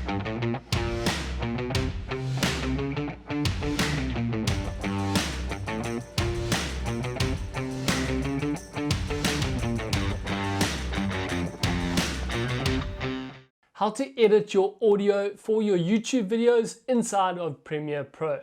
How to edit your audio for your YouTube videos inside of Premiere Pro.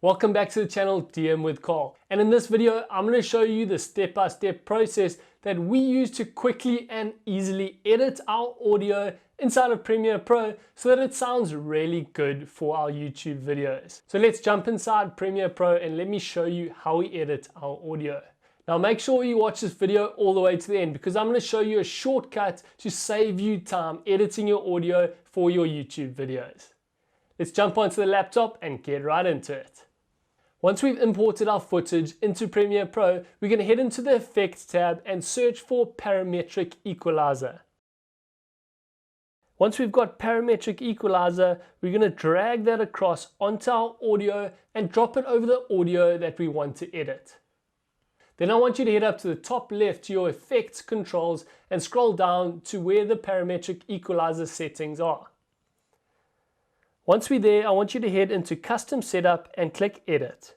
Welcome back to the channel, DM with Karl. And in this video, I'm going to show you the step-by-step process that we use to quickly and easily edit our audio inside of Premiere Pro so that it sounds really good for our YouTube videos. So let's jump inside Premiere Pro and let me show you how we edit our audio. Now make sure you watch this video all the way to the end because I'm going to show you a shortcut to save you time editing your audio for your YouTube videos. Let's jump onto the laptop and get right into it. Once we've imported our footage into Premiere Pro, we're going to head into the Effects tab and search for Parametric Equalizer. Once we've got Parametric Equalizer, we're going to drag that across onto our audio and drop it over the audio that we want to edit. Then I want you to head up to the top left to your effects controls and scroll down to where the Parametric Equalizer settings are. Once we're there, I want you to head into Custom Setup and click Edit.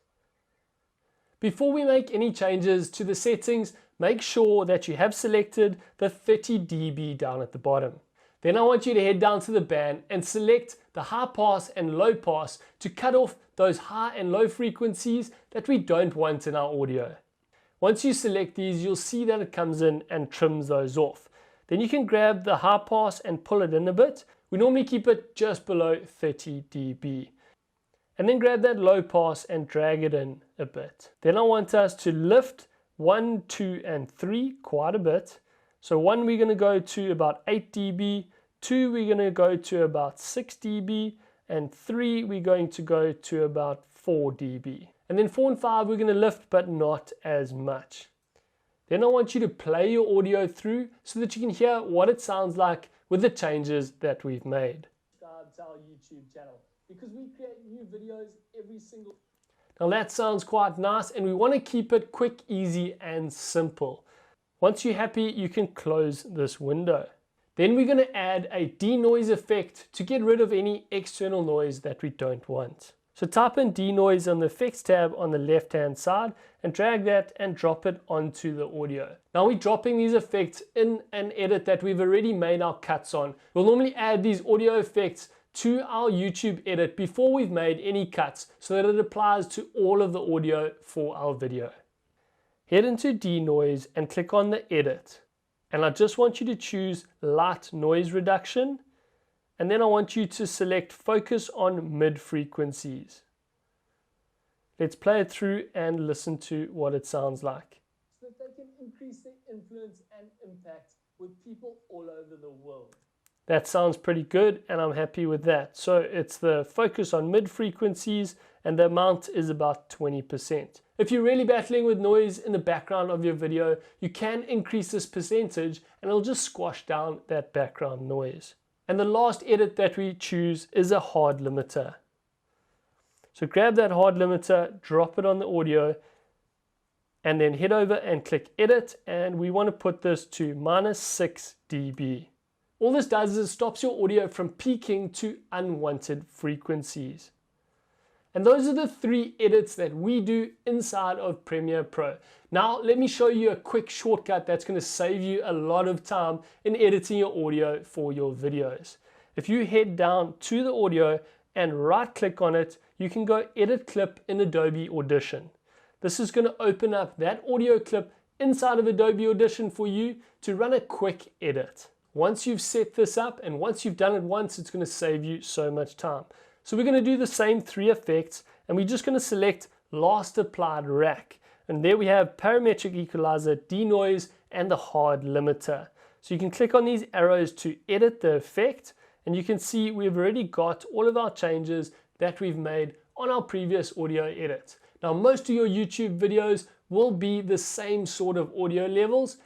Before we make any changes to the settings, make sure that you have selected the 30 dB down at the bottom. Then I want you to head down to the band and select the high pass and low pass to cut off those high and low frequencies that we don't want in our audio. Once you select these, you'll see that it comes in and trims those off. Then you can grab the high pass and pull it in a bit. We normally keep it just below 30 dB. And then grab that low pass and drag it in a bit. Then I want us to lift 1, 2, and 3 quite a bit. So 1 we're going to go to about 8 dB, 2 we're going to go to about 6 dB, and 3 we're going to go to about 4 dB. And then 4 and 5 we're going to lift but not as much. Then I want you to play your audio through so that you can hear what it sounds like with the changes that we've made. Subscribe to our YouTube channel because we create new videos every single. Now that sounds quite nice and we want to keep it quick, easy and simple. Once you're happy, you can close this window. Then we're going to add a denoise effect to get rid of any external noise that we don't want. So type in Denoise on the Effects tab on the left hand side and drag that and drop it onto the audio. Now we're dropping these effects in an edit that we've already made our cuts on. We'll normally add these audio effects to our YouTube edit before we've made any cuts so that it applies to all of the audio for our video. Head into Denoise and click on the edit. And I just want you to choose Light Noise Reduction. And then I want you to select Focus on Mid Frequencies. Let's play it through and listen to what it sounds like. So that they can increase their influence and impact with people all over the world. That sounds pretty good and I'm happy with that. So it's the focus on mid frequencies and the amount is about 20%. If you're really battling with noise in the background of your video, you can increase this percentage and it'll just squash down that background noise. And the last edit that we choose is a hard limiter. So grab that hard limiter, drop it on the audio, and then head over and click Edit, and we want to put this to -6 dB. All this does is it stops your audio from peaking to unwanted frequencies. And those are the 3 edits that we do inside of Premiere Pro. Now let me show you a quick shortcut that's going to save you a lot of time in editing your audio for your videos. If you head down to the audio and right click on it, you can go Edit Clip in Adobe Audition. This is going to open up that audio clip inside of Adobe Audition for you to run a quick edit. Once you've set this up and once you've done it once, it's going to save you so much time. So we're going to do the same 3 effects and we're just going to select Last Applied Rack. And there we have Parametric Equalizer, Denoise and the Hard Limiter. So you can click on these arrows to edit the effect and you can see we've already got all of our changes that we've made on our previous audio edit. Now most of your YouTube videos will be the same sort of audio levels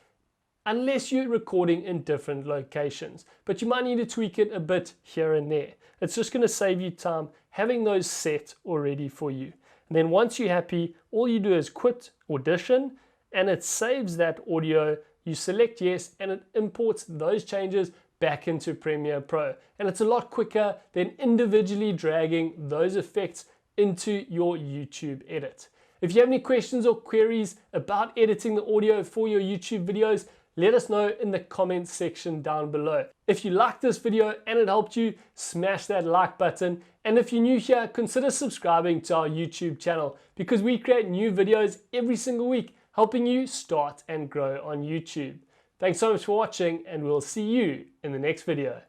unless you're recording in different locations. But you might need to tweak it a bit here and there. It's just going to save you time having those set already for you. And then once you're happy, all you do is quit Audition and it saves that audio. You select yes and it imports those changes back into Premiere Pro. And it's a lot quicker than individually dragging those effects into your YouTube edit. If you have any questions or queries about editing the audio for your YouTube videos, let us know in the comments section down below. If you liked this video and it helped you, smash that like button. And if you're new here, consider subscribing to our YouTube channel because we create new videos every single week, helping you start and grow on YouTube. Thanks so much for watching, and we'll see you in the next video.